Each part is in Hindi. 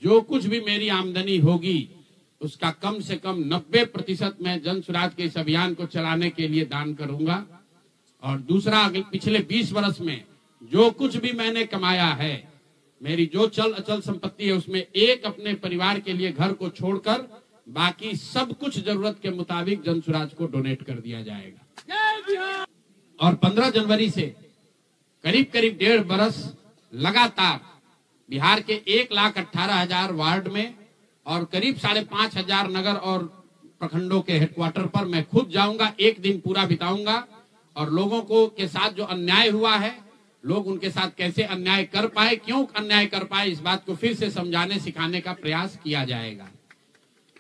जो कुछ भी मेरी आमदनी होगी उसका कम से कम 90% मैं जन स्वराज के इस अभियान को चलाने के लिए दान करूंगा। और दूसरा, पिछले 20 वर्ष में जो कुछ भी मैंने कमाया है, मेरी जो चल अचल संपत्ति है, उसमें एक अपने परिवार के लिए घर को छोड़कर बाकी सब कुछ जरूरत के मुताबिक जन स्वराज को डोनेट कर दिया जाएगा। और 15 जनवरी से करीब करीब 1.5 बरस लगातार बिहार के 1,18,000 वार्ड में और करीब 5,500 नगर और प्रखंडों के हेडक्वार्टर पर मैं खुद जाऊंगा, एक दिन पूरा बिताऊंगा और लोगों को के साथ जो अन्याय हुआ है, लोग उनके साथ कैसे अन्याय कर पाए, क्यों अन्याय कर पाए, इस बात को फिर से समझाने सिखाने का प्रयास किया जाएगा।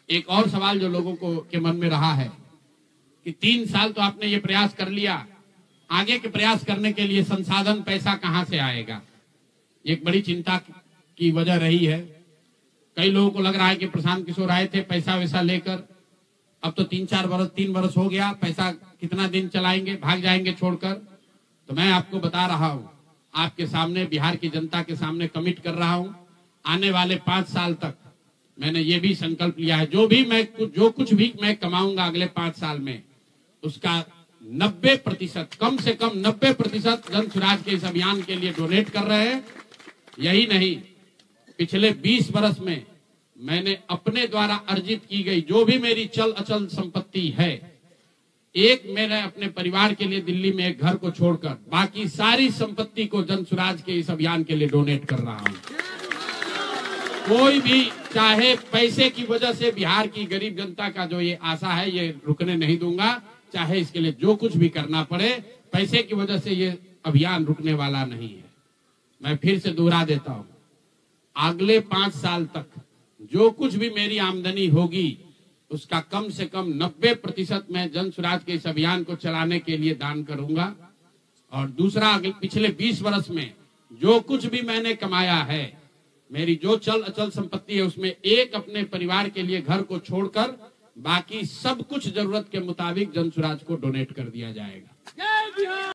एक और सवाल जो लोगों को के मन में रहा है कि 3 साल तो आपने ये प्रयास कर लिया, आगे के प्रयास करने के लिए संसाधन, पैसा कहां से आएगा? एक बड़ी चिंता की वजह रही है। कई लोगों को लग रहा है कि प्रशांत किशोर आए थे पैसा वैसा लेकर, अब तो 3 बरस हो गया, पैसा कितना दिन चलाएंगे, भाग जाएंगे छोड़कर। तो मैं आपको बता रहा हूं, आपके सामने, बिहार की जनता के सामने कमिट कर रहा हूं, आने वाले 5 साल तक मैंने ये भी संकल्प लिया है, जो कुछ भी मैं कमाऊंगा अगले 5 साल में, उसका 90%, कम से कम 90% जन स्वराज के इस अभियान के लिए डोनेट कर रहे हैं। यही नहीं, पिछले 20 वर्ष में मैंने अपने द्वारा अर्जित की गई जो भी मेरी चल अचल संपत्ति है, मैंने अपने परिवार के लिए दिल्ली में एक घर को छोड़कर बाकी सारी संपत्ति को जन स्वराज के इस अभियान के लिए डोनेट कर रहा हूं। कोई भी, चाहे पैसे की वजह से बिहार की गरीब जनता का जो ये आशा है, ये रुकने नहीं दूंगा, चाहे इसके लिए जो कुछ भी करना पड़े, पैसे की वजह से ये अभियान रुकने वाला नहीं है। मैं फिर से दोहरा देता हूं, अगले 5 साल तक जो कुछ भी मेरी आमदनी होगी उसका कम से कम 90% मैं जन स्वराज के इस अभियान को चलाने के लिए दान करूंगा। और दूसरा, पिछले 20 वर्ष में जो कुछ भी मैंने कमाया है, मेरी जो चल अचल संपत्ति है, उसमें एक अपने परिवार के लिए घर को छोड़कर बाकी सब कुछ जरूरत के मुताबिक जन स्वराज को डोनेट कर दिया जाएगा।